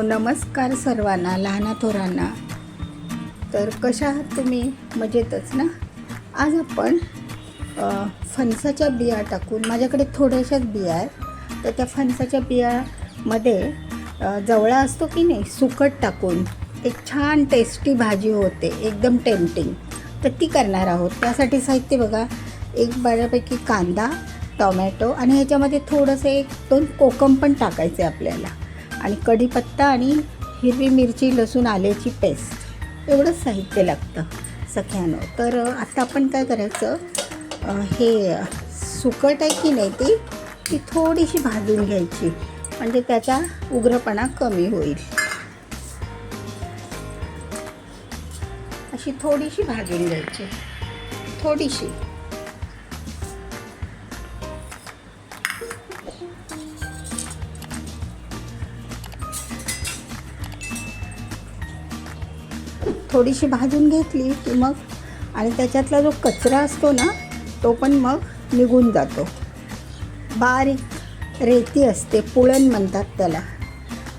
नमस्कार सर्वांना, लहाना थोरांना. तर कशा आहात तुम्ही? मजेतच ना. आज आपण फणसाच्या बिया टाकून, माझ्याकडे थोड्याशाच बिया आहेत, तर त्या फणसाच्या बियामध्ये जवळा असतो की नाही, सुकट टाकून एक छान टेस्टी भाजी होते, एकदम टेम्पटिंग. तर ती करणार आहोत. त्यासाठी साहित्य बघा, एक बऱ्यापैकी कांदा, टोमॅटो आणि ह्याच्यामध्ये थोडंसं 1-2 कोकम पण टाकायचे आपल्याला, आणि कढीपत्ता आणि हिरवी मिरची, लसूण, आल्याची पेस्ट, एवढंच साहित्य लागतं सख्यानं. तर आता आपण काय करायचं, हे सुकट आहे की नाही ती थोडीशी भाजून घ्यायची, म्हणजे त्याचा उग्रपणा कमी होईल. अशी थोडीशी भाजून घ्यायची, थोडीशी. थोडीशी भाजून घेतली की मग, आणि त्याच्यातला जो कचरा असतो ना, तो पण मग निघून जातो. बारीक रेती असते, पुळण म्हणतात त्याला,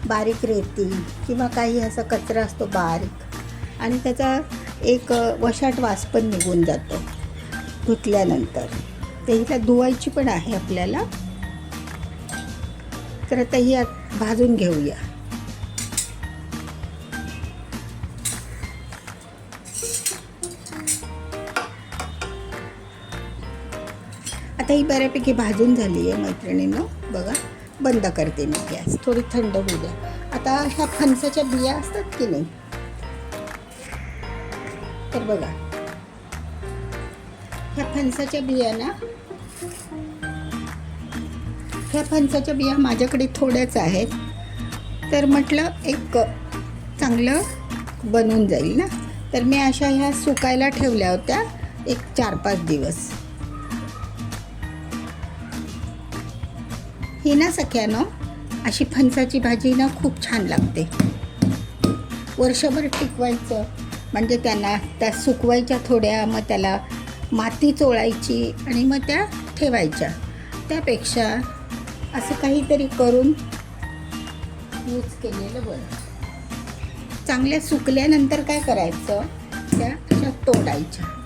बारीक रेती किंवा काही असा कचरा असतो बारीक, आणि त्याचा एक वशाट वास पण निघून जातो धुतल्यानंतर. ते हिला धुवायची पण आहे आपल्याला. तर आता ही भाजून घेऊया. आता ही बऱ्यापैकी भाजून झाली आहे मैत्रिणींनो. बघा, बंद करते मी गॅस, थोडी थंड होऊ द्या. आता ह्या फणसाच्या बिया असतात की नाही, तर बघा ह्या फणसाच्या बिया माझ्याकडे थोड्याच आहेत. तर म्हटलं एक चांगलं बनून जाईल ना, तर मी अशा ह्या सुकायला ठेवल्या होत्या एक 4-5 दिवस. ही ना सख्यानो, अशी फणसाची भाजी ना खूप छान लागते. वर्षभर टिकवायचं, म्हणजे त्यांना त्या सुकवायच्या थोड्या, मग त्याला माती चोळायची आणि मग त्या ठेवायच्या. त्यापेक्षा असं काहीतरी करून यूज केलेलं बरं. चांगल्या सुकल्यानंतर काय करायचं, त्या अशा तोडायच्या.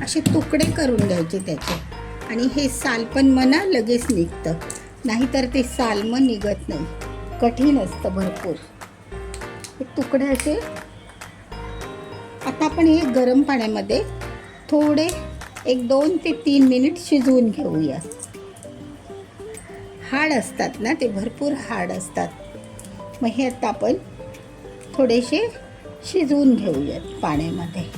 असे तुकडे करून घ्यायचे त्याचे, आणि हे साल पण मना लगेच निघतं, नाहीतर ते साल मग निघत नाही, कठीण असतं भरपूर. हे तुकडे असे. आता आपण हे गरम पाण्यामध्ये थोडे 1-2 ते 3 मिनिट शिजवून घेऊया. हाड असतात ना ते, भरपूर हाड असतात. मग हे आता आपण थोडेसे शिजवून घेऊयात पाण्यामध्ये.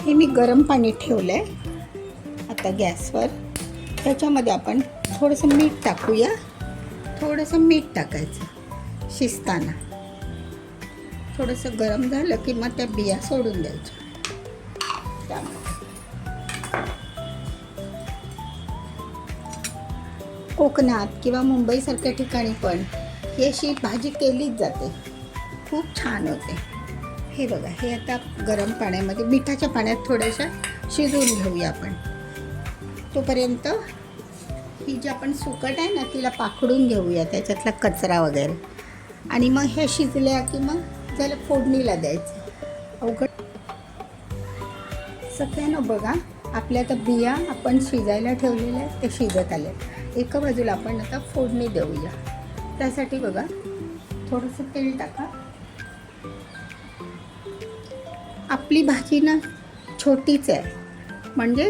हे मी गरम पाणी ठेवलं आहे आता गॅसवर. त्याच्यामध्ये आपण थोडंसं मीठ टाकूया. थोडंसं मीठ टाकायचं शिजताना. थोडंसं गरम झालं की मग त्या बिया सोडून द्यायच्या त्यामध्ये. कोकणात किंवा मुंबईसारख्या ठिकाणी पण ही अशी भाजी केलीच जाते, खूप छान होते. हे बघा, हे आता गरम पाण्यामध्ये मिठाच्या पाण्यात थोड्याशा शिजवून घेऊया आपण. तोपर्यंत ही जी आपण सुकट आहे ना, तिला पाखडून घेऊया, त्याच्यातला कचरा वगैरे. आणि मग हे शिजल्या की मग झालं, फोडणीला द्यायचं. अवघड सगळ्यांना बघा, आपल्या आता बिया आपण शिजायला ठेवलेल्या आहेत, ते शिजत आले. एका बाजूला आपण आता फोडणी देऊया. त्यासाठी बघा, थोडंसं तेल टाका. आपली भाजी ना छोटीच आहे, म्हणजे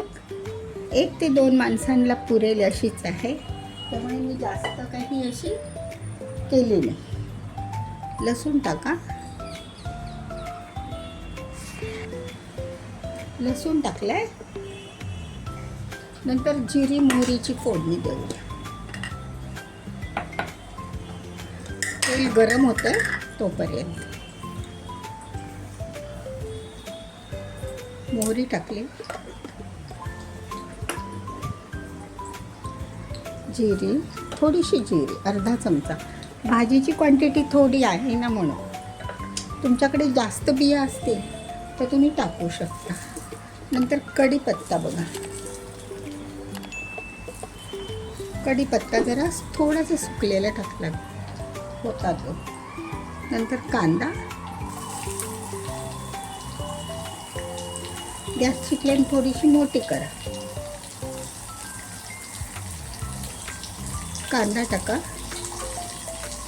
1 ते 2 माणसांना पुरेल अशीच आहे, त्यामुळे मी जास्त काही अशी केली नाही. लसूण टाका. लसूण टाकलंय. नंतर जिरी मोहरीची फोडणी देऊया. तेल गरम होतं तोपर्यंत मोहरी टाकली. जिरी, थोडीशी जिरी, अर्धा चमचा. भाजीची क्वांटिटी थोडी आहे ना, म्हणून तुमच्याकडे जास्त बिया असतील तर तुम्ही टाकू शकता. नंतर कढीपत्ता बघा, कढीपत्ता जरा थोडासा सुकलेला टाकला होता तो. नंतर कांदा, गॅसची फ्लेम थोडीशी मोठी करा. कांदा टाका,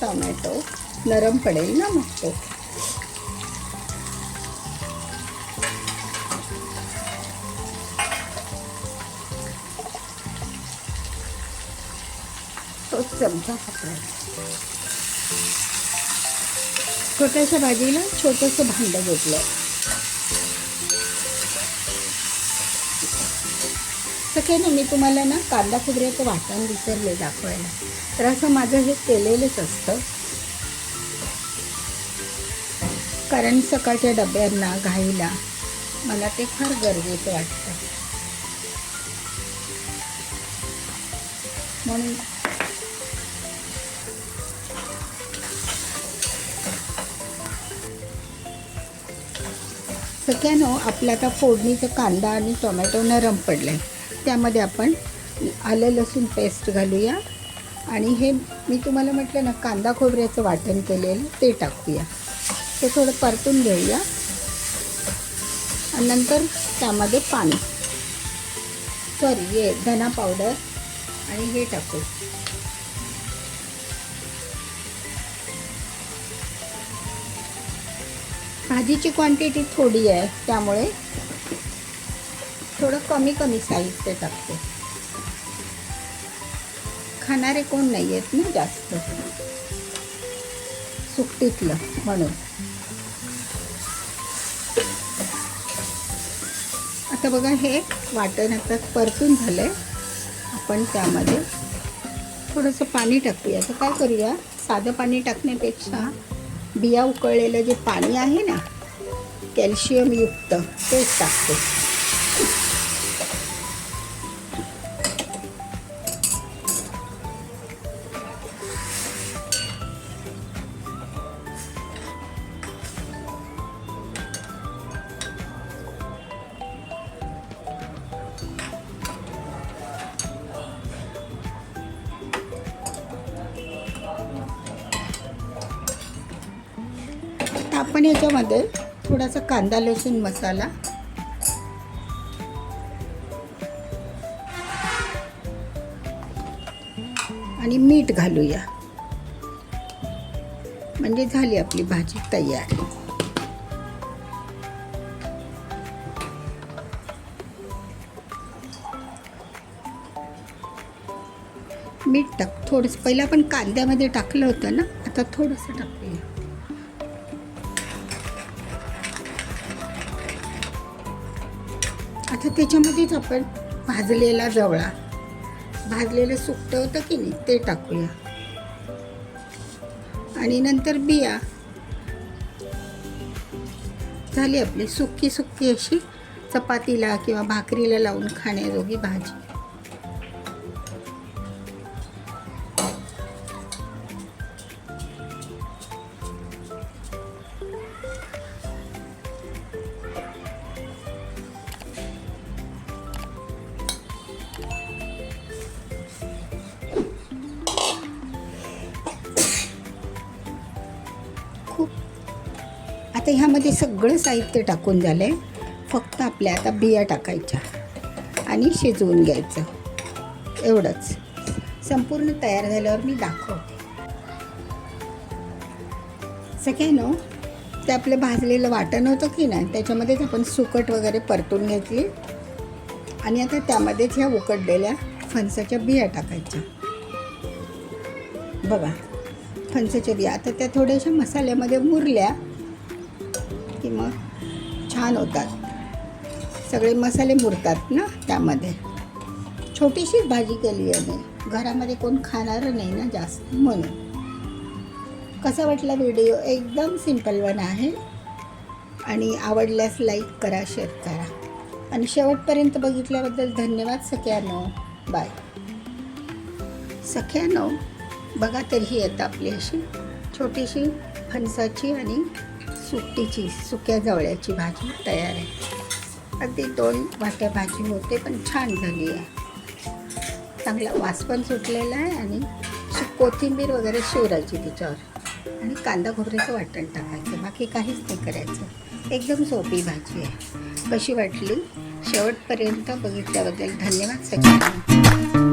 टोमॅटो नरम पडेल ना मग तो. तोच चमचा पकडायचा. छोट्याशा भाजीला छोटंसं भांडं घेतलं. सगळ्यांना मी तुम्हाला ना कांदा खोबऱ्याचं वाटण विसरले दाखवायला. तर असं माझं हे केलेलंच असतं, कारण सकाळच्या डब्यांना घाईला मला ते फार गरजेचं वाटतं. म्हणून सगळ्यांनो आपलं आता फोडणीचं कांदा आणि टोमॅटो नरम पडलं आहे. त्यामध्ये आपण आलं लसूण पेस्ट घालूया. आणि हे मी तुम्हाला म्हटलं ना कांदा खोबऱ्याचं वाटण केलेलं ते टाकूया. ते थोडं परतून घेऊया आणि नंतर त्यामध्ये पाणी, हे धना पावडर आणि हे टाकू. भाजीची क्वांटिटी थोडी आहे त्यामुळे थोडं कमी साहित्य टाकते. खाणारे कोण नाही आहेत ना जास्त सुकटीतलं, म्हणून. आता बघा हे वाटण आता परतून झालं आहे. आपण त्यामध्ये थोडंसं पाणी टाकूया. तर काय करूया, साधं पाणी टाकण्यापेक्षा बिया उकळलेलं जे पाणी आहे ना कॅल्शियमयुक्त तेच टाकते. आपण याच्यामध्ये थोडासा कांदा लसूण मसाला, आणि मीठ घालूया. म्हणजे झाली आपली भाजी तयार. मीठ टाक थोडंसं. पहिलं आपण कांद्यामध्ये टाकलं होतं ना, आता थोडंसं टाकूया. आता त्याच्यामध्येच आपण भाजलेला जवळा, भाजलेलं सुकटं होतं की नाही ते टाकूया. आणि नंतर बिया. झाली आपली सुक्की अशी चपातीला किंवा भाकरीला लावून खाण्याजोगी भाजी. आता ह्यामध्ये सगळं साहित्य टाकून झालं आहे. फक्त आपल्या आता बिया टाकायच्या आणि शिजवून घ्यायचं, एवढंच. संपूर्ण तयार झाल्यावर मी दाखवते. सगळ्यांनो ते आपलं भाजलेलं वाटण होतं की नाही त्याच्यामध्येच आपण सुकट वगैरे परतून घेतली. आणि आता त्यामध्येच ह्या उकडलेल्या फणसाच्या बिया टाकायच्या. बघा फणसाच्या बिया आता त्या थोड्याशा मसाल्यामध्ये मुरल्या की मग छान होतात. सगळे मसाले मुरतात ना त्यामध्ये. छोटीशीच भाजी केली आहे मी, घरामध्ये कोण खाणारं नाही ना जास्त, म्हणून. कसा वाटला व्हिडिओ? एकदम सिंपल वन आहे. आणि आवडल्यास लाईक करा, शेअर करा. आणि शेवटपर्यंत बघितल्याबद्दल धन्यवाद सगळ्यांनो. बाय. सख्यानो, बघा तर ही येतं आपली अशी छोटीशी फणसाची आणि सुक्या जवळ्याची भाजी तयार आहे. अगदी 2 वाट्या भाजी होते, पण छान झाली आहे. चांगला वास पण सुटलेला आहे आणि कोथिंबीर वगैरे शिवरायची तिच्यावर आणि कांदा खोबऱ्याचं वाटण टाकायचं. बाकी काहीच नाही करायचं. एकदम सोपी भाजी आहे. कशी वाटली? शेवटपर्यंत बघितल्याबद्दल धन्यवाद सगळ्यांना.